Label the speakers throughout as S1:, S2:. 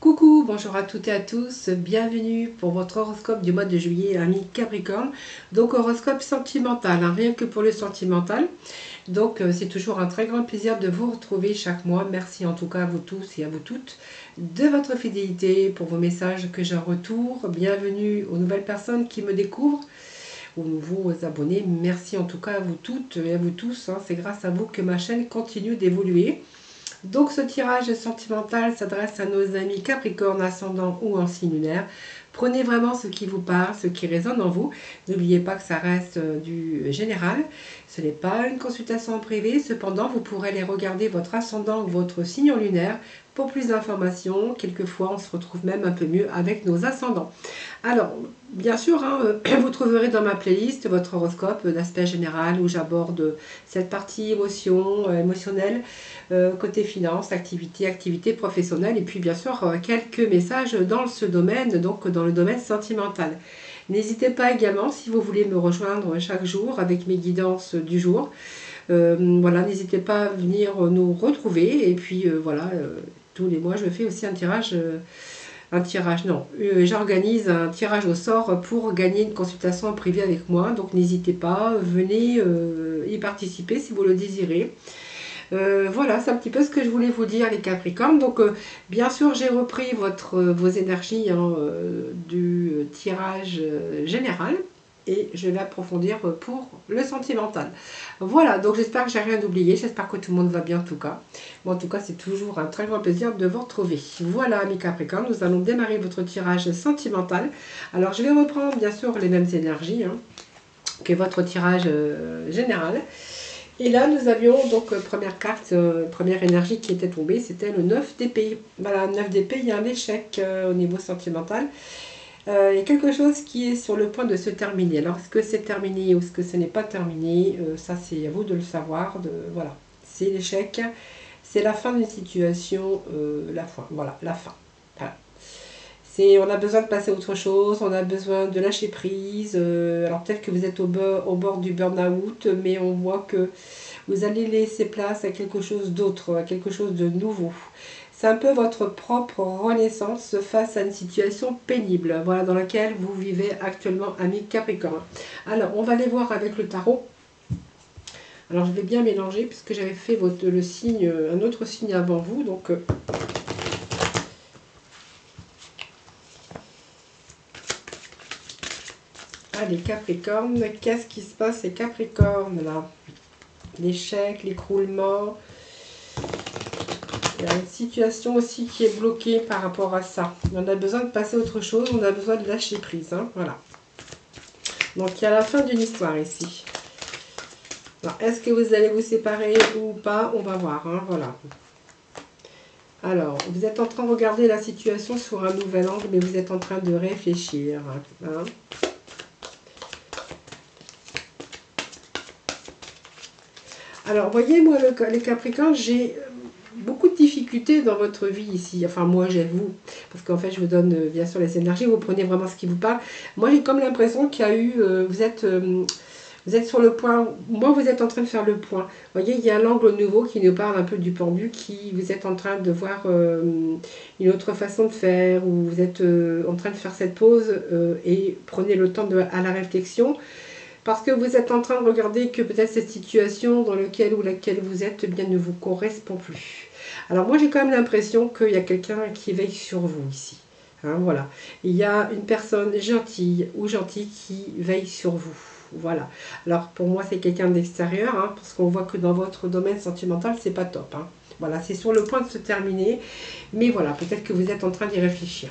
S1: Coucou, bonjour à toutes et à tous, bienvenue pour votre horoscope du mois de juillet, ami Capricorne. Donc horoscope sentimental, hein, rien que pour le sentimental. Donc c'est toujours un très grand plaisir de vous retrouver chaque mois. Merci en tout cas à vous tous et à vous toutes de votre fidélité pour vos messages que j'ai en retour. Bienvenue aux nouvelles personnes qui me découvrent, aux nouveaux abonnés. Merci en tout cas à vous toutes et à vous tous, hein. C'est grâce à vous que ma chaîne continue d'évoluer. Donc ce tirage sentimental s'adresse à nos amis Capricorne, ascendant ou en signe lunaire. Prenez vraiment ce qui vous parle, ce qui résonne en vous. N'oubliez pas que ça reste du général. Ce n'est pas une consultation en privé. Cependant, vous pourrez les regarder votre ascendant ou votre signe lunaire pour plus d'informations. Quelquefois, on se retrouve même un peu mieux avec nos ascendants. Alors, bien sûr, hein, vous trouverez dans ma playlist votre horoscope d'aspect général où j'aborde cette partie émotionnelle, côté finance, activité professionnelle et puis bien sûr quelques messages dans ce domaine, donc dans le domaine sentimental. N'hésitez pas également si vous voulez me rejoindre chaque jour avec mes guidances du jour. Voilà, n'hésitez pas à venir nous retrouver et puis voilà, tous les mois je fais aussi j'organise un tirage au sort pour gagner une consultation en privé avec moi. Donc n'hésitez pas, venez y participer si vous le désirez. Voilà, c'est un petit peu ce que je voulais vous dire les Capricornes. Donc bien sûr j'ai repris vos énergies, hein, du tirage général. Et je vais approfondir pour le sentimental. Voilà, donc j'espère que j'ai rien oublié. J'espère que tout le monde va bien en tout cas. Bon, en tout cas, c'est toujours un très grand plaisir de vous retrouver. Voilà, mes Capricornes, nous allons démarrer votre tirage sentimental. Alors, je vais reprendre bien sûr les mêmes énergies, hein, que votre tirage général. Et là, nous avions donc première carte, première énergie qui était tombée, c'était le 9 d'épée. Voilà, 9 d'épée, il y a un échec au niveau sentimental. Il y a quelque chose qui est sur le point de se terminer. Alors, est-ce que c'est terminé ou est-ce que ce n'est pas terminé? Ça, c'est à vous de le savoir. Voilà, c'est l'échec. C'est la fin d'une situation, la fin. Voilà, la fin. Voilà. On a besoin de passer à autre chose, on a besoin de lâcher prise. Alors peut-être que vous êtes au bord du burn-out, mais on voit que vous allez laisser place à quelque chose d'autre, à quelque chose de nouveau. C'est un peu votre propre renaissance face à une situation pénible, voilà, dans laquelle vous vivez actuellement, ami Capricorne. Alors, on va aller voir avec le tarot. Alors, je vais bien mélanger, puisque j'avais fait le signe, un autre signe avant vous, donc... les Capricornes, qu'est-ce qui se passe les Capricornes là? L'échec, l'écroulement. Il y a une situation aussi qui est bloquée par rapport à ça. On a besoin de passer à autre chose, on a besoin de lâcher prise, hein, voilà. Donc il y a la fin d'une histoire ici. Alors est-ce que vous allez vous séparer ou pas? On va voir, hein, voilà. Alors, vous êtes en train de regarder la situation sur un nouvel angle, mais vous êtes en train de réfléchir, hein. Alors, voyez, moi, les Capricornes, j'ai beaucoup de difficultés dans votre vie ici. Enfin, moi, j'avoue. Parce qu'en fait, je vous donne, bien sûr, les énergies. Vous prenez vraiment ce qui vous parle. Moi, j'ai comme l'impression qu'il y a eu... vous êtes sur le point... Moi, vous êtes en train de faire le point. Vous voyez, il y a l'angle nouveau qui nous parle un peu du pendu. Vous êtes en train de voir une autre façon de faire. Ou vous êtes en train de faire cette pause. Et prenez le temps à la réflexion. Parce que vous êtes en train de regarder que peut-être cette situation dans laquelle vous êtes, eh bien, ne vous correspond plus. Alors moi j'ai quand même l'impression qu'il y a quelqu'un qui veille sur vous ici. Hein, voilà. Il y a une personne gentille ou gentil qui veille sur vous. Voilà. Alors pour moi c'est quelqu'un d'extérieur, hein, parce qu'on voit que dans votre domaine sentimental c'est pas top. Hein. Voilà, c'est sur le point de se terminer. Mais voilà, peut-être que vous êtes en train d'y réfléchir.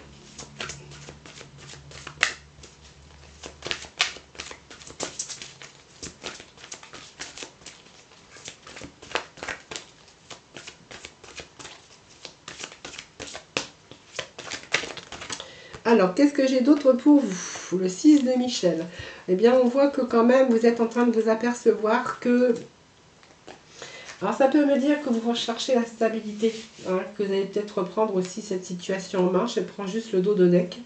S1: Alors, qu'est-ce que j'ai d'autre pour vous? Le 6 de Michel. Eh bien, on voit que quand même, vous êtes en train de vous apercevoir que... Alors, ça peut me dire que vous recherchez la stabilité, hein, que vous allez peut-être reprendre aussi cette situation en main. Je prends juste le dos de deck,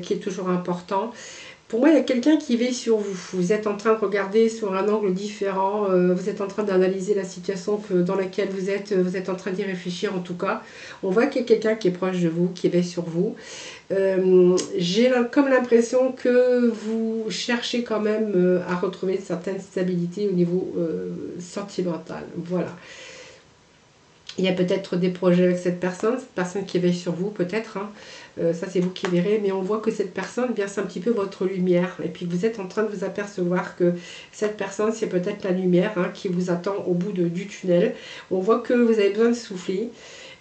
S1: qui est toujours important. Pour moi, il y a quelqu'un qui veille sur vous. Vous êtes en train de regarder sur un angle différent. Vous êtes en train d'analyser la situation dans laquelle vous êtes. Vous êtes en train d'y réfléchir en tout cas. On voit qu'il y a quelqu'un qui est proche de vous, qui veille sur vous. J'ai comme l'impression que vous cherchez quand même à retrouver une certaine stabilité au niveau sentimental. Voilà. Il y a peut-être des projets avec cette personne qui veille sur vous, peut-être. Hein. Ça, c'est vous qui verrez. Mais on voit que cette personne, eh bien, c'est un petit peu votre lumière. Et puis, vous êtes en train de vous apercevoir que cette personne, c'est peut-être la lumière hein, qui vous attend au bout du tunnel. On voit que vous avez besoin de souffler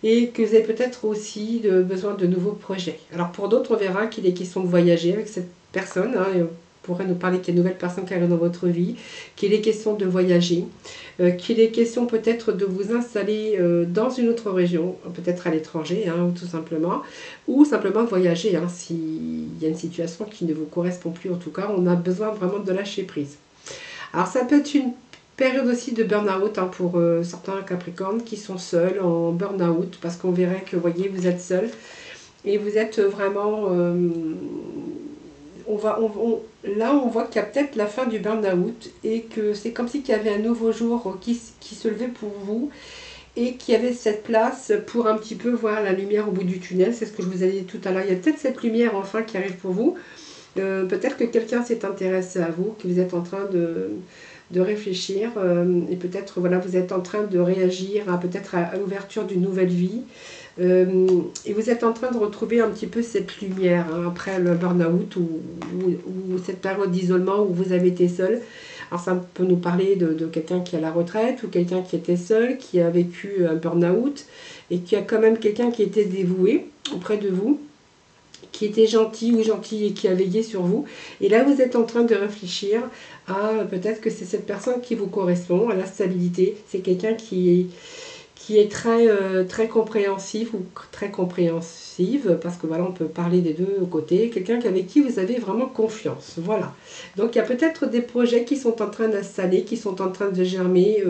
S1: et que vous avez peut-être aussi besoin de nouveaux projets. Alors, pour d'autres, on verra qu'il est question de voyager avec cette personne. Hein, pourrait nous parler qu'il y a une nouvelle personne qui arrive dans votre vie, qu'il est question de voyager, qu'il est question peut-être de vous installer dans une autre région, peut-être à l'étranger, hein, tout simplement, ou simplement voyager, hein, s'il y a une situation qui ne vous correspond plus. En tout cas, on a besoin vraiment de lâcher prise. Alors, ça peut être une période aussi de burn-out hein, pour certains Capricornes qui sont seuls en burn-out, parce qu'on verrait que, vous voyez, vous êtes seul et vous êtes vraiment... là, on voit qu'il y a peut-être la fin du burn-out et que c'est comme si qu'il y avait un nouveau jour qui se levait pour vous et qu'il y avait cette place pour un petit peu voir la lumière au bout du tunnel. C'est ce que je vous ai dit tout à l'heure. Il y a peut-être cette lumière enfin qui arrive pour vous. Peut-être que quelqu'un s'est intéressé à vous, que vous êtes en train de réfléchir et peut-être voilà, vous êtes en train de réagir à peut-être à l'ouverture d'une nouvelle vie. Et vous êtes en train de retrouver un petit peu cette lumière hein, après le burn-out ou cette période d'isolement où vous avez été seul. Alors ça peut nous parler de quelqu'un qui est à la retraite ou quelqu'un qui était seul, qui a vécu un burn-out et qui a quand même quelqu'un qui était dévoué auprès de vous, qui était gentil ou gentil et qui a veillé sur vous. Et là, vous êtes en train de réfléchir à peut-être que c'est cette personne qui vous correspond, à la stabilité. C'est quelqu'un qui est très compréhensif ou très compréhensive, parce que voilà, on peut parler des deux côtés. Quelqu'un avec qui vous avez vraiment confiance. Voilà. Donc, il y a peut-être des projets qui sont en train d'installer, qui sont en train de germer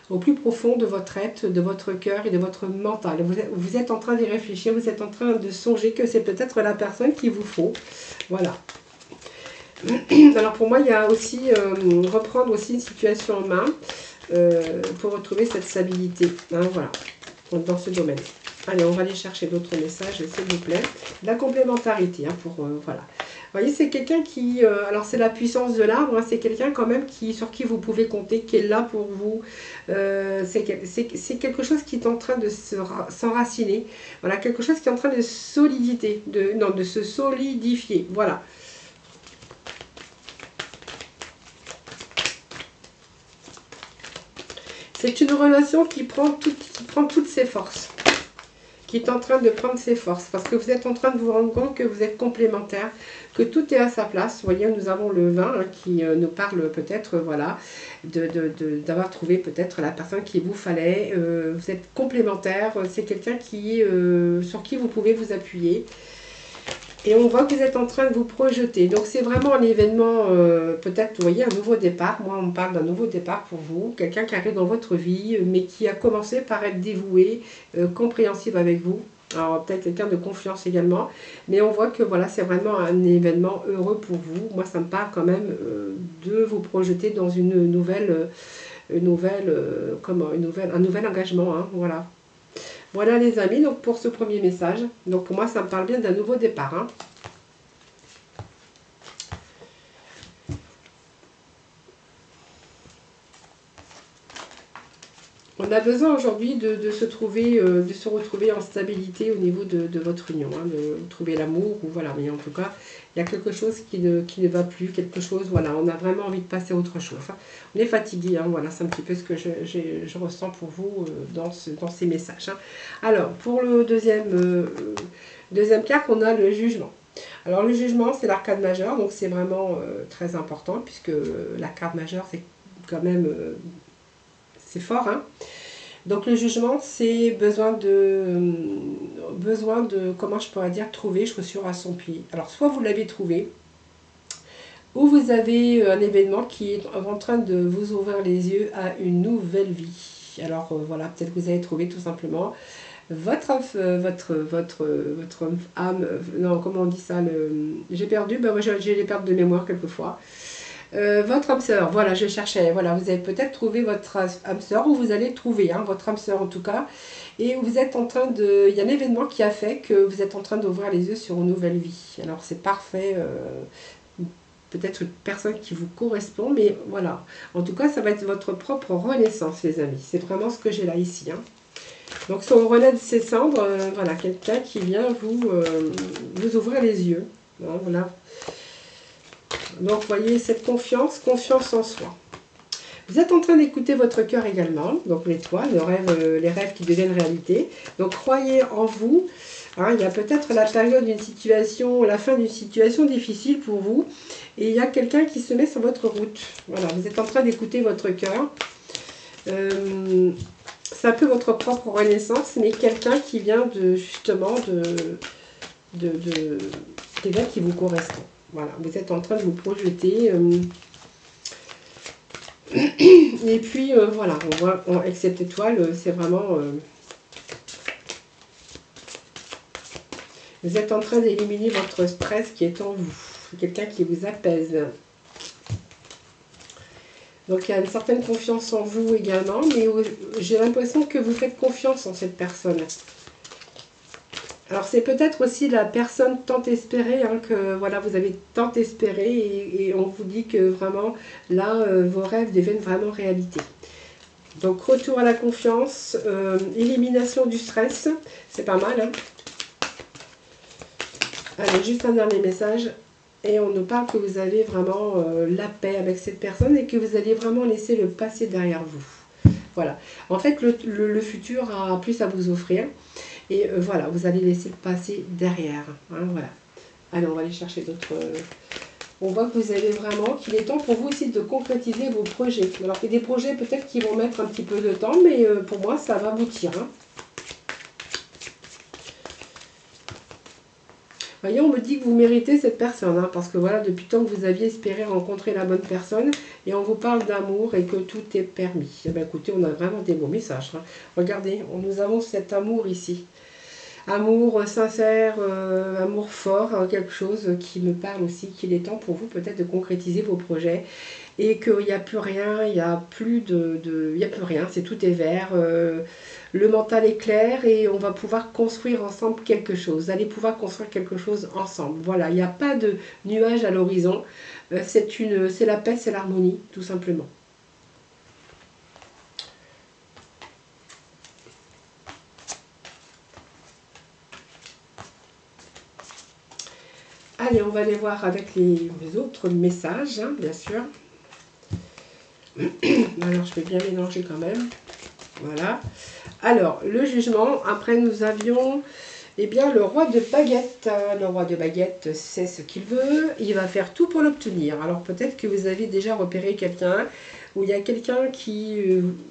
S1: au plus profond de votre être, de votre cœur et de votre mental. Vous êtes en train d'y réfléchir, vous êtes en train de songer que c'est peut-être la personne qu'il vous faut. Voilà. Alors pour moi, il y a aussi reprendre aussi une situation en main pour retrouver cette stabilité. Hein, voilà, dans ce domaine. Allez, on va aller chercher d'autres messages, s'il vous plaît. La complémentarité, hein, pour voilà. Vous voyez, c'est quelqu'un qui... alors, c'est la puissance de l'arbre, hein, c'est quelqu'un quand même sur qui vous pouvez compter, qui est là pour vous. C'est quelque chose qui est en train de s'enraciner. Voilà, quelque chose qui est en train de de se solidifier. Voilà. C'est une relation qui prend toutes ses forces. Qui est en train de prendre ses forces. Parce que vous êtes en train de vous rendre compte que vous êtes complémentaires, que tout est à sa place. Vous voyez, nous avons le 20 hein, qui nous parle peut-être, voilà, d'avoir trouvé peut-être la personne qu'il vous fallait. Vous êtes complémentaires. C'est quelqu'un sur qui vous pouvez vous appuyer. Et on voit que vous êtes en train de vous projeter. Donc c'est vraiment un événement, peut-être, vous voyez, un nouveau départ. Moi, on me parle d'un nouveau départ pour vous. Quelqu'un qui arrive dans votre vie, mais qui a commencé par être dévoué, compréhensif avec vous. Alors peut-être quelqu'un de confiance également. Mais on voit que voilà, c'est vraiment un événement heureux pour vous. Moi, ça me parle quand même de vous projeter dans un nouvel engagement. Hein, voilà. Voilà les amis, donc pour ce premier message. Donc pour moi, ça me parle bien d'un nouveau départ. Hein. On a besoin aujourd'hui de se retrouver en stabilité au niveau de votre union, hein, de trouver l'amour, ou voilà, mais en tout cas, il y a quelque chose qui ne va plus, quelque chose, voilà, on a vraiment envie de passer à autre chose. Hein. On est fatigué, hein, voilà, c'est un petit peu ce que je ressens pour vous dans ces messages. Hein. Alors, pour le deuxième carte, on a le jugement. Alors, le jugement, c'est l'arcade majeure, donc c'est vraiment très important, puisque la carte majeure, c'est quand même... c'est fort, hein. Donc le jugement, c'est besoin de, comment je pourrais dire, trouver chaussure à son pied. Alors soit vous l'avez trouvé, ou vous avez un événement qui est en train de vous ouvrir les yeux à une nouvelle vie. Alors voilà, peut-être que vous avez trouvé tout simplement votre âme, non, comment on dit ça, j'ai perdu, ben moi j'ai les pertes de mémoire quelquefois. Votre âme sœur, voilà, je cherchais, voilà, vous avez peut-être trouvé votre âme sœur, ou vous allez trouver, hein, votre âme sœur en tout cas, et vous êtes en train de, il y a un événement qui a fait que vous êtes en train d'ouvrir les yeux sur une nouvelle vie. Alors c'est parfait, peut-être une personne qui vous correspond, mais voilà, en tout cas ça va être votre propre renaissance les amis, c'est vraiment ce que j'ai là ici, hein. Donc si on renaît de ses cendres, voilà, quelqu'un qui vient vous ouvrir les yeux, hein, voilà. Donc, vous voyez, cette confiance en soi. Vous êtes en train d'écouter votre cœur également, donc l'étoile, les rêves qui deviennent réalité. Donc, croyez en vous. Hein, il y a peut-être la période d'une situation, la fin d'une situation difficile pour vous. Et il y a quelqu'un qui se met sur votre route. Voilà, vous êtes en train d'écouter votre cœur. C'est un peu votre propre renaissance, mais quelqu'un qui vient justement quelqu'un qui vous correspond. Voilà, vous êtes en train de vous projeter. Et puis, voilà, on voit avec cette étoile, c'est vraiment... vous êtes en train d'éliminer votre stress qui est en vous. Quelqu'un qui vous apaise. Donc, il y a une certaine confiance en vous également, mais j'ai l'impression que vous faites confiance en cette personne. Alors c'est peut-être aussi la personne tant espérée, hein, que voilà, vous avez tant espéré et on vous dit que vraiment là vos rêves deviennent vraiment réalité. Donc retour à la confiance, élimination du stress, c'est pas mal, hein. Allez, juste un dernier message et on nous parle que vous avez vraiment la paix avec cette personne et que vous allez vraiment laisser le passé derrière vous. Voilà, en fait le futur a plus à vous offrir. Et voilà, vous allez laisser le passé derrière. Hein, voilà. Allez, on va aller chercher d'autres... On voit que vous avez vraiment qu'il est temps pour vous aussi de concrétiser vos projets. Alors, il y a des projets peut-être qui vont mettre un petit peu de temps, mais pour moi, ça va aboutir. Hein. Voyez, on me dit que vous méritez cette personne, hein, parce que voilà, depuis tant que vous aviez espéré rencontrer la bonne personne, et on vous parle d'amour et que tout est permis. Eh bien, écoutez, on a vraiment des beaux messages. Hein. Regardez, nous avons cet amour ici. Amour sincère, amour fort, hein, quelque chose qui me parle aussi, qu'il est temps pour vous peut-être de concrétiser vos projets et qu'il n'y a plus rien, il n'y a plus il y a plus rien, c'est tout est vert, le mental est clair et on va pouvoir construire ensemble quelque chose. Vous allez pouvoir construire quelque chose ensemble. Voilà, il n'y a pas de nuage à l'horizon, c'est la paix, c'est l'harmonie, tout simplement. Allez, on va aller voir avec les autres messages, hein, bien sûr. Alors, je vais bien mélanger quand même. Voilà. Alors, le jugement. Après, nous avions, eh bien, le roi de baguette. Le roi de baguette sait ce qu'il veut. Il va faire tout pour l'obtenir. Alors, peut-être que vous avez déjà repéré quelqu'un, ou il y a quelqu'un qui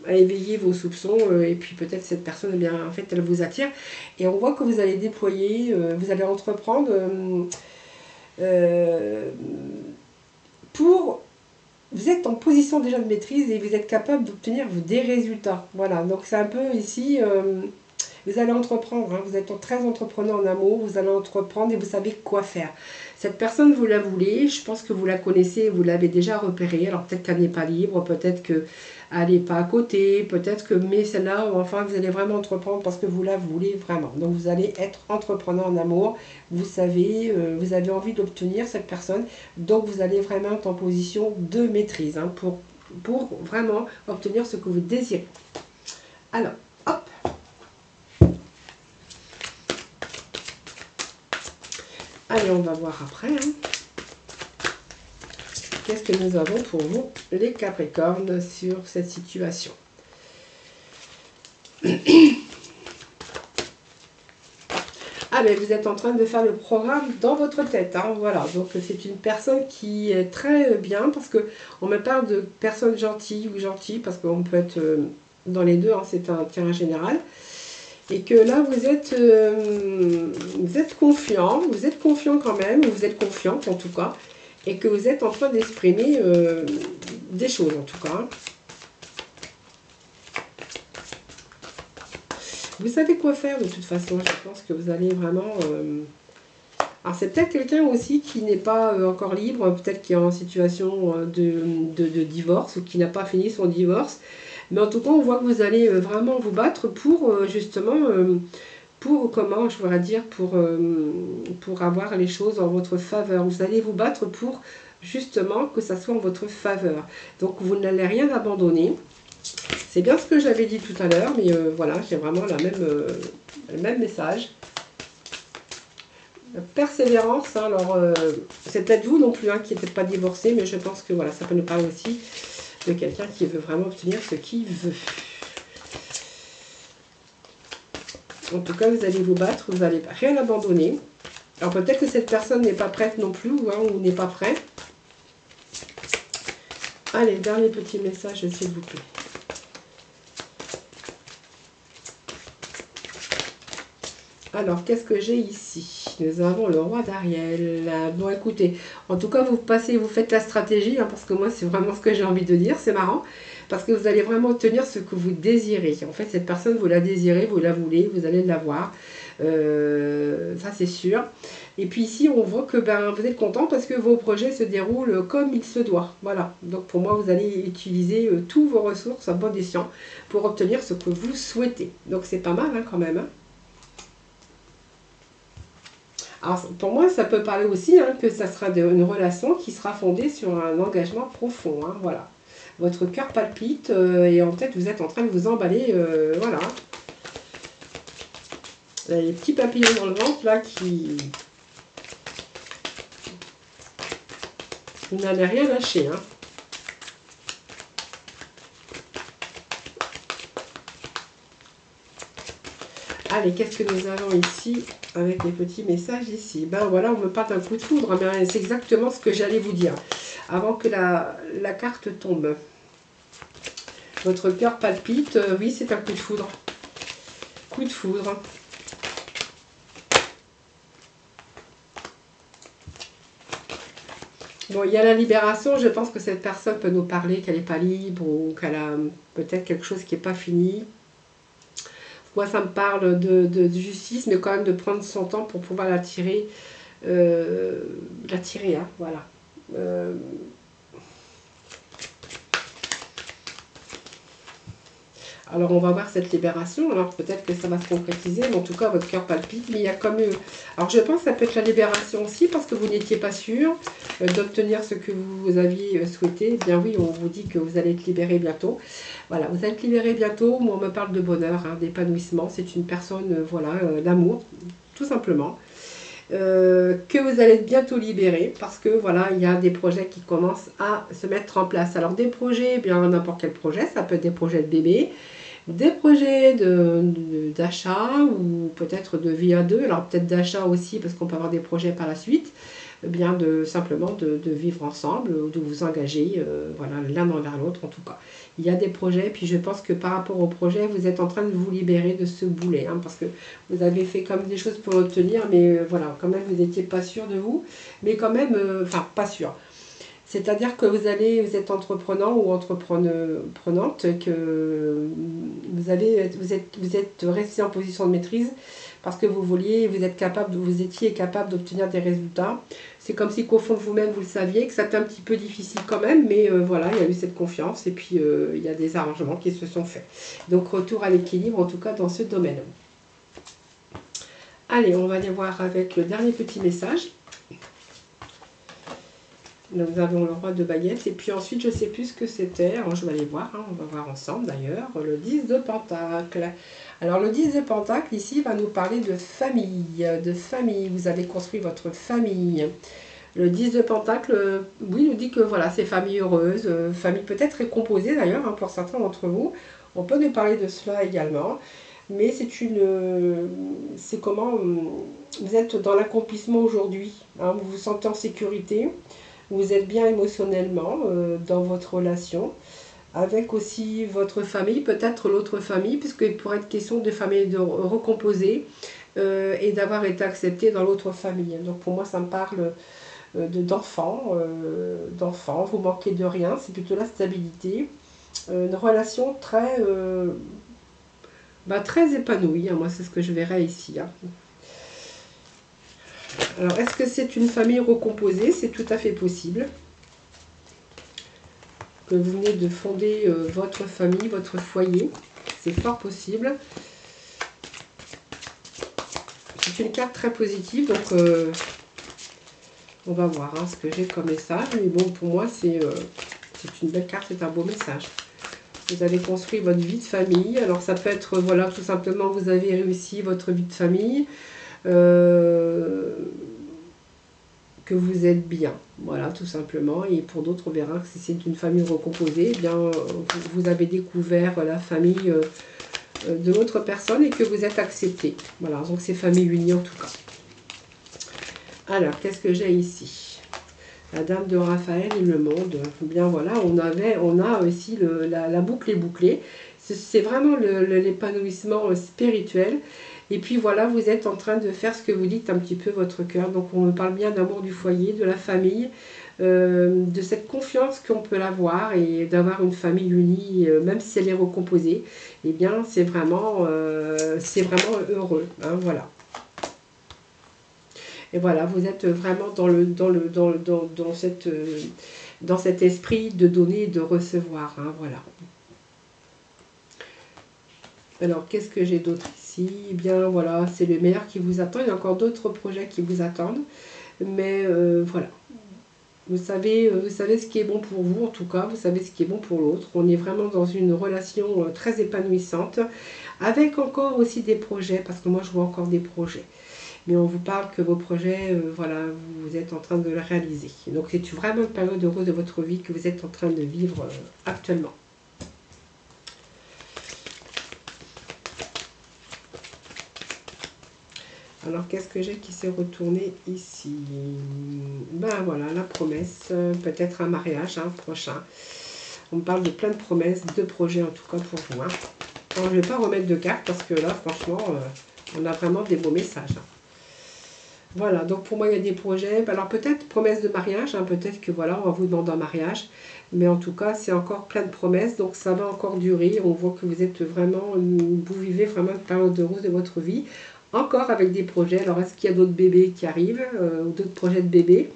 S1: a éveillé vos soupçons, et puis peut-être cette personne, eh bien, en fait, elle vous attire. Et on voit que vous allez déployer, vous allez entreprendre... vous êtes en position déjà de maîtrise et vous êtes capable d'obtenir des résultats. Voilà, donc c'est un peu ici, vous allez entreprendre, hein, vous êtes très entrepreneur en amour, vous allez entreprendre et vous savez quoi faire. Cette personne, vous la voulez, je pense que vous la connaissez, vous l'avez déjà repérée, alors peut-être qu'elle n'est pas libre, peut-être qu'elle n'est pas à côté, peut-être que, mais celle-là, enfin, vous allez vraiment entreprendre parce que vous la voulez vraiment. Donc vous allez être entrepreneur en amour, vous savez, vous avez envie d'obtenir cette personne, donc vous allez vraiment être en position de maîtrise, hein, pour vraiment obtenir ce que vous désirez. Alors, hop. Allez, on va voir après. Hein. Qu'est-ce que nous avons pour vous, les Capricornes, sur cette situation? Ah, mais vous êtes en train de faire le programme dans votre tête. Hein, voilà, donc c'est une personne qui est très bien, parce qu'on me parle de personnes gentilles ou gentilles, parce qu'on peut être dans les deux, hein, c'est un terrain général. Et que là, vous êtes confiant quand même, vous êtes confiante en tout cas, et que vous êtes en train d'exprimer des choses en tout cas. Vous savez quoi faire de toute façon. Je pense que vous allez vraiment... Alors c'est peut-être quelqu'un aussi qui n'est pas encore libre, peut-être qui est en situation de divorce ou qui n'a pas fini son divorce. Mais en tout cas, on voit que vous allez vraiment vous battre pour justement, pour comment je pourrais dire, pour avoir les choses en votre faveur. Vous allez vous battre pour justement que ça soit en votre faveur. Donc vous n'allez rien abandonner. C'est bien ce que j'avais dit tout à l'heure, mais voilà, j'ai vraiment le même message. Persévérance, hein, alors c'est peut-être vous non plus hein, qui n'êtes pas divorcé, mais je pense que voilà, ça peut nous parler aussi de quelqu'un qui veut vraiment obtenir ce qu'il veut. En tout cas, vous allez vous battre, vous n'allez rien abandonner. Alors peut-être que cette personne n'est pas prête non plus, hein, ou n'est pas prêt. Allez, dernier petit message, s'il vous plaît. Alors, qu'est-ce que j'ai ici? Nous avons le roi d'Ariel. Bon, écoutez, en tout cas, vous faites la stratégie, hein, parce que moi, c'est vraiment ce que j'ai envie de dire. C'est marrant, parce que vous allez vraiment obtenir ce que vous désirez. En fait, cette personne, vous la désirez, vous la voulez, vous allez l'avoir. Ça, c'est sûr. Et puis ici, on voit que vous êtes content parce que vos projets se déroulent comme il se doit. Voilà. Donc, pour moi, vous allez utiliser tous vos ressources à bon escient pour obtenir ce que vous souhaitez. Donc, c'est pas mal, hein, quand même, hein. Alors, pour moi, ça peut parler aussi hein, que ça sera une relation qui sera fondée sur un engagement profond. Hein, voilà. Votre cœur palpite et en tête, vous êtes en train de vous emballer. Voilà. Là, les petits papillons dans le ventre, là, qui... Vous n'allez rien lâcher. Hein. Allez, qu'est-ce que nous avons ici avec les petits messages ici? Ben voilà, on me parle d'un coup de foudre, mais c'est exactement ce que j'allais vous dire avant que la carte tombe. Votre cœur palpite, oui, c'est un coup de foudre. Coup de foudre. Bon, il y a la libération, je pense que cette personne peut nous parler qu'elle n'est pas libre ou qu'elle a peut-être quelque chose qui n'est pas fini. Moi, ça me parle de justice, mais quand même de prendre son temps pour pouvoir la tirer. Hein, voilà. Alors, on va voir cette libération. Alors, peut-être que ça va se concrétiser, mais en tout cas, votre cœur palpite. Mais il y a comme... Alors, je pense que ça peut être la libération aussi, parce que vous n'étiez pas sûr d'obtenir ce que vous aviez souhaité. Eh bien oui, on vous dit que vous allez être libéré bientôt. Voilà, vous allez être libéré bientôt. Moi, on me parle de bonheur, hein, d'épanouissement. C'est une personne, voilà, d'amour, tout simplement. Que vous allez être bientôt libéré parce que voilà, il y a des projets qui commencent à se mettre en place. Alors des projets, eh bien n'importe quel projet, ça peut être des projets de bébé, des projets d'achat ou peut-être de vie à deux, alors peut-être d'achat aussi parce qu'on peut avoir des projets par la suite, eh bien simplement de vivre ensemble, de vous engager voilà, l'un envers l'autre en tout cas. Il y a des projets, puis je pense que par rapport au projet, vous êtes en train de vous libérer de ce boulet, hein, parce que vous avez fait comme des choses pour l'obtenir, mais voilà, quand même, vous n'étiez pas sûr de vous, mais quand même, enfin, pas sûr. C'est-à-dire que vous êtes entreprenant ou entreprenante, que vous êtes resté en position de maîtrise parce que vous étiez capable d'obtenir des résultats. C'est comme si qu'au fond de vous-même, vous le saviez, que c'était un petit peu difficile quand même, mais voilà, il y a eu cette confiance et puis il y a des arrangements qui se sont faits. Donc retour à l'équilibre, en tout cas dans ce domaine. Allez, on va aller voir avec le dernier petit message. Nous avons le roi de baguettes. Et puis ensuite, je ne sais plus ce que c'était. Alors, je vais aller voir. Hein, on va voir ensemble d'ailleurs. Le 10 de Pentacle. Alors, le 10 de Pentacle, ici, va nous parler de famille. De famille. Vous avez construit votre famille. Le 10 de Pentacle, oui, nous dit que voilà, c'est famille heureuse. Famille peut-être récomposée d'ailleurs, hein, pour certains d'entre vous. On peut nous parler de cela également. Mais c'est comment vous êtes dans l'accomplissement aujourd'hui. Hein, vous vous sentez en sécurité. Vous êtes bien émotionnellement dans votre relation, avec aussi votre famille, peut-être l'autre famille, puisqu'il pourrait être question de famille recomposée et d'avoir été accepté dans l'autre famille. Donc pour moi, ça me parle d'enfants, vous manquez de rien, c'est plutôt la stabilité. Une relation très Bah, très épanoui, hein, moi c'est ce que je verrais ici. Hein. Alors, est-ce que c'est une famille recomposée? C'est tout à fait possible. Que vous venez de fonder votre famille, votre foyer. C'est fort possible. C'est une carte très positive, donc on va voir hein, ce que j'ai comme message. Mais bon, pour moi, c'est une belle carte, c'est un beau message. Vous avez construit votre vie de famille. Alors, ça peut être, voilà, tout simplement, vous avez réussi votre vie de famille. Que vous êtes bien. Voilà, tout simplement. Et pour d'autres, on verra que si c'est une famille recomposée, eh bien, vous avez découvert la famille de l'autre personne et que vous êtes accepté. Voilà, donc c'est famille unie en tout cas. Alors, qu'est-ce que j'ai ici? La dame de Raphaël et le monde. Bien voilà, on a aussi la boucle est bouclée. C'est vraiment l'épanouissement spirituel. Et puis voilà, vous êtes en train de faire ce que vous dites un petit peu votre cœur. Donc on me parle bien d'amour du foyer, de la famille, de cette confiance qu'on peut avoir et d'avoir une famille unie, même si elle est recomposée. Eh bien, c'est vraiment heureux. Hein, voilà. Et voilà, vous êtes vraiment dans cet esprit de donner et de recevoir. Hein, voilà. Alors, qu'est-ce que j'ai d'autre ici? Eh bien, voilà, c'est le meilleur qui vous attend. Il y a encore d'autres projets qui vous attendent. Mais voilà. Vous savez ce qui est bon pour vous, en tout cas. Vous savez ce qui est bon pour l'autre. On est vraiment dans une relation très épanouissante. Avec encore aussi des projets, parce que moi, je vois encore des projets. Mais on vous parle que vos projets, voilà, vous êtes en train de les réaliser. Donc, c'est vraiment une période heureuse de votre vie que vous êtes en train de vivre actuellement. Alors, qu'est-ce que j'ai qui s'est retourné ici? Ben voilà, la promesse, peut-être un mariage prochain. On me parle de plein de promesses, de projets en tout cas pour vous. Hein. Alors, je ne vais pas remettre de cartes parce que là, franchement, on a vraiment des beaux messages. Hein. Voilà, donc pour moi, il y a des projets. Alors, peut-être promesse de mariage, hein, peut-être que voilà, on va vous demander un mariage. Mais en tout cas, c'est encore plein de promesses, donc ça va encore durer. On voit que vous êtes vraiment, vous vivez vraiment une période heureuse de votre vie. Encore avec des projets. Alors, est-ce qu'il y a d'autres bébés qui arrivent ou d'autres projets de bébés?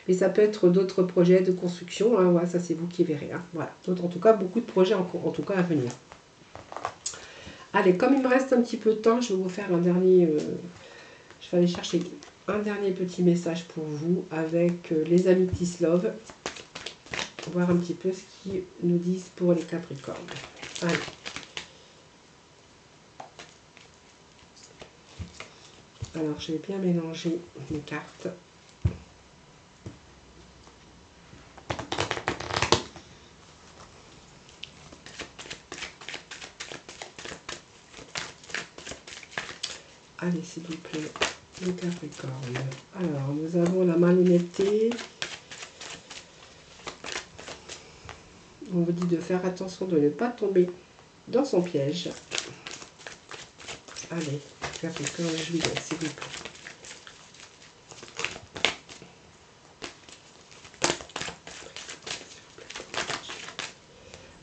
S1: Mais ça peut être d'autres projets de construction. Hein, voilà, ça, c'est vous qui verrez. Hein, voilà. Donc, en tout cas, beaucoup de projets en tout cas à venir. Allez, comme il me reste un petit peu de temps, je vais vous faire un dernier... je vais aller chercher un dernier petit message pour vous avec les amis de Tislove. Voir un petit peu ce qu'ils nous disent pour les Capricornes. Allez. Alors, je vais bien mélanger mes cartes. Allez, s'il vous plaît, le Capricorne. Alors, nous avons la malhonnêteté. On vous dit de faire attention de ne pas tomber dans son piège. Allez, Capricorne, juillet, s'il vous plaît.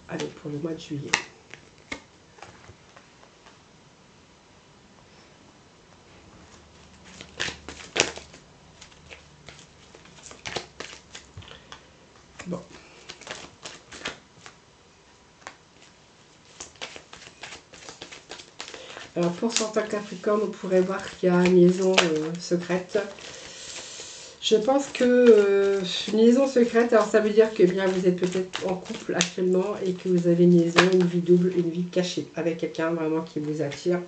S1: Allez, pour le mois de juillet. Bon. Alors pour certains Capricornes, on pourrait voir qu'il y a une liaison secrète. Je pense que une liaison secrète, alors ça veut dire que bien vous êtes peut-être en couple actuellement et que vous avez une liaison, une vie double, une vie cachée avec quelqu'un vraiment qui vous attire.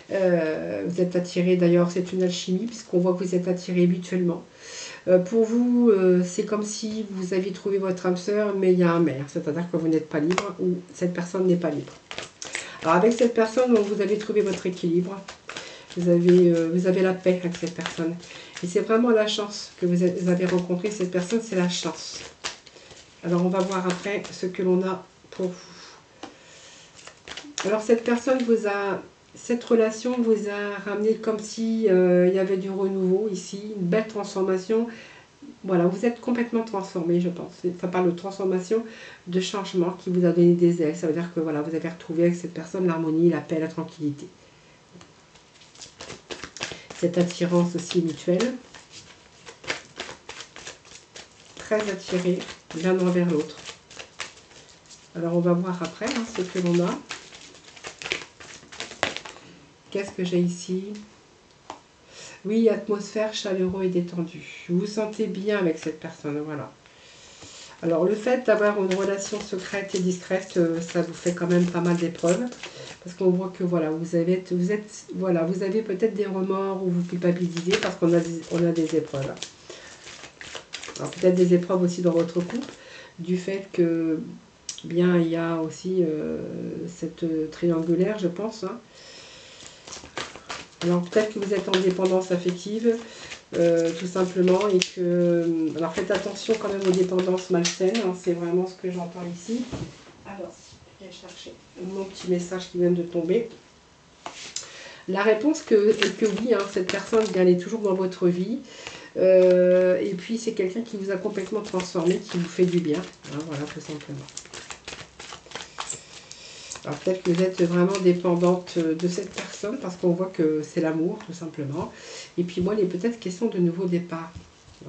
S1: Vous êtes attiré, d'ailleurs c'est une alchimie puisqu'on voit que vous êtes attiré mutuellement. Pour vous, c'est comme si vous aviez trouvé votre âme sœur, mais il y a un mais, c'est-à-dire que vous n'êtes pas libre ou cette personne n'est pas libre. Alors avec cette personne, vous avez trouvé votre équilibre, vous avez la paix avec cette personne. Et c'est vraiment la chance que vous avez rencontré cette personne, c'est la chance. Alors on va voir après ce que l'on a pour vous. Alors cette personne cette relation vous a ramené comme si il y avait du renouveau ici, une belle transformation. voilà, vous êtes complètement transformé, je pense. Ça parle de transformation, de changement qui vous a donné des ailes. Ça veut dire que voilà, vous avez retrouvé avec cette personne l'harmonie, la paix, la tranquillité. Cette attirance aussi mutuelle. Très attirés l'un envers l'autre. Alors on va voir après hein, ce que l'on a. Qu'est-ce que j'ai ici? Oui, atmosphère chaleureux et détendue. Vous vous sentez bien avec cette personne, voilà. Alors le fait d'avoir une relation secrète et discrète, ça vous fait quand même pas mal d'épreuves. Parce qu'on voit que voilà, vous avez peut-être des remords ou vous culpabilisez parce qu'on a des épreuves. Alors peut-être des épreuves aussi dans votre couple, du fait que bien il y a aussi cette triangulaire, je pense. Hein. Alors peut-être que vous êtes en dépendance affective, tout simplement, et que... Alors faites attention quand même aux dépendances malsaines, hein, c'est vraiment ce que j'entends ici. Alors, je vais chercher mon petit message qui vient de tomber. La réponse est que oui, hein, cette personne, elle est toujours dans votre vie. Et puis c'est quelqu'un qui vous a complètement transformé, qui vous fait du bien. Hein, voilà, tout simplement. Alors peut-être que vous êtes vraiment dépendante de cette personne parce qu'on voit que c'est l'amour, tout simplement. Et puis moi, il est peut-être question de nouveau départ.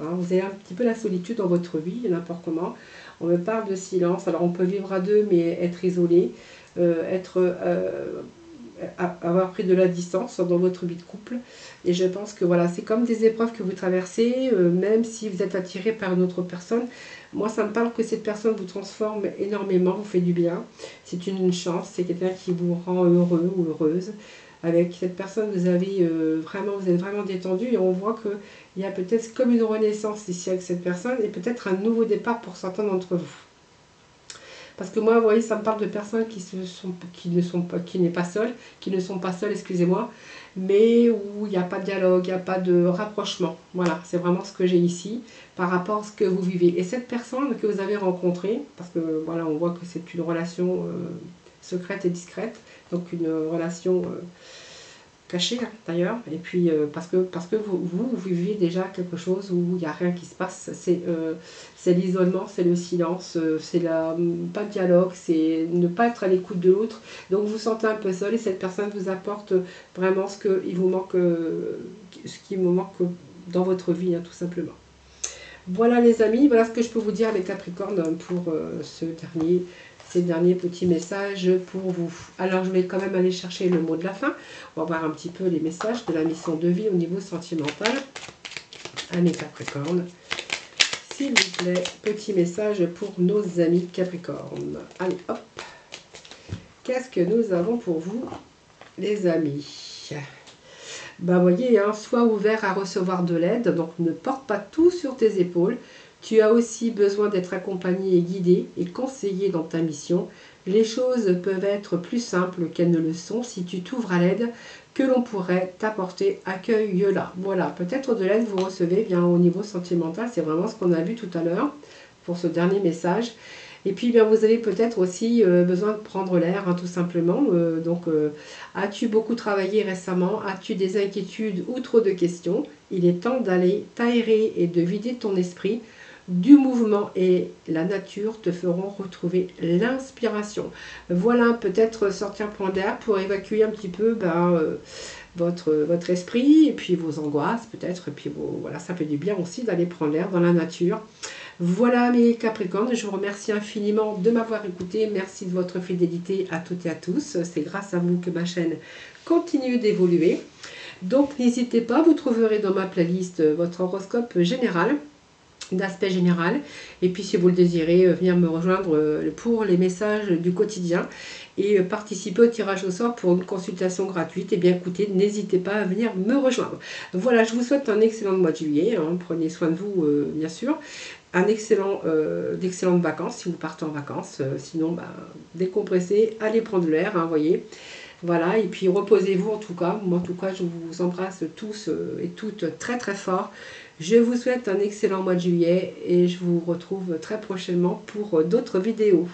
S1: Hein, vous avez un petit peu la solitude dans votre vie, n'importe comment. On me parle de silence. Alors on peut vivre à deux, mais être isolé, avoir pris de la distance dans votre vie de couple. Et je pense que voilà, c'est comme des épreuves que vous traversez, même si vous êtes attiré par une autre personne. Moi, ça me parle que cette personne vous transforme énormément, vous fait du bien. C'est une chance, c'est quelqu'un qui vous rend heureux ou heureuse. Avec cette personne, vous êtes vraiment détendu et on voit qu'il y a peut-être comme une renaissance ici avec cette personne et peut-être un nouveau départ pour certains d'entre vous. Parce que moi, vous voyez, ça me parle de personnes qui ne sont pas seules, excusez-moi, mais où il n'y a pas de dialogue, il n'y a pas de rapprochement. Voilà, c'est vraiment ce que j'ai ici par rapport à ce que vous vivez. Et cette personne que vous avez rencontrée, parce que voilà, on voit que c'est une relation secrète et discrète, donc une relation cachée d'ailleurs, et puis parce que vous vivez déjà quelque chose où il n'y a rien qui se passe, c'est l'isolement, c'est le silence, pas de dialogue, c'est ne pas être à l'écoute de l'autre, donc vous vous sentez un peu seul et cette personne vous apporte vraiment ce qui vous manque dans votre vie, hein, tout simplement. Voilà les amis, voilà ce que je peux vous dire avec Capricorne pour ces derniers petits messages pour vous. Alors je vais quand même aller chercher le mot de la fin. On va voir un petit peu les messages de la mission de vie au niveau sentimental à mes Capricornes. S'il vous plaît, petit message pour nos amis Capricornes. Allez, hop. Qu'est-ce que nous avons pour vous, les amis? Ben, voyez, hein, sois ouvert à recevoir de l'aide, donc ne porte pas tout sur tes épaules. Tu as aussi besoin d'être accompagné et guidé et conseillé dans ta mission. Les choses peuvent être plus simples qu'elles ne le sont si tu t'ouvres à l'aide que l'on pourrait t'apporter. Accueille-la. Voilà, peut-être de l'aide vous recevez bien au niveau sentimental. C'est vraiment ce qu'on a vu tout à l'heure pour ce dernier message. Et puis, bien, vous avez peut-être aussi besoin de prendre l'air, hein, tout simplement. As-tu beaucoup travaillé récemment? As-tu des inquiétudes ou trop de questions? Il est temps d'aller t'aérer et de vider ton esprit. Du mouvement et la nature te feront retrouver l'inspiration. Voilà, peut-être sortir prendre l'air pour évacuer un petit peu votre esprit et puis vos angoisses peut-être. Et puis voilà, ça fait du bien aussi d'aller prendre l'air dans la nature. Voilà mes Capricornes, je vous remercie infiniment de m'avoir écouté. Merci de votre fidélité à toutes et à tous. C'est grâce à vous que ma chaîne continue d'évoluer. Donc n'hésitez pas, vous trouverez dans ma playlist votre horoscope général, d'aspect général. Et puis si vous le désirez, venir me rejoindre pour les messages du quotidien et participer au tirage au sort pour une consultation gratuite. Et bien écoutez, n'hésitez pas à venir me rejoindre. Donc voilà, je vous souhaite un excellent mois de juillet. Hein, prenez soin de vous, bien sûr. D'excellentes vacances si vous partez en vacances. Sinon, décompressez, allez prendre l'air, hein, voyez. Voilà, et puis reposez-vous en tout cas. Moi, en tout cas, je vous embrasse tous et toutes très très fort. Je vous souhaite un excellent mois de juillet et je vous retrouve très prochainement pour d'autres vidéos.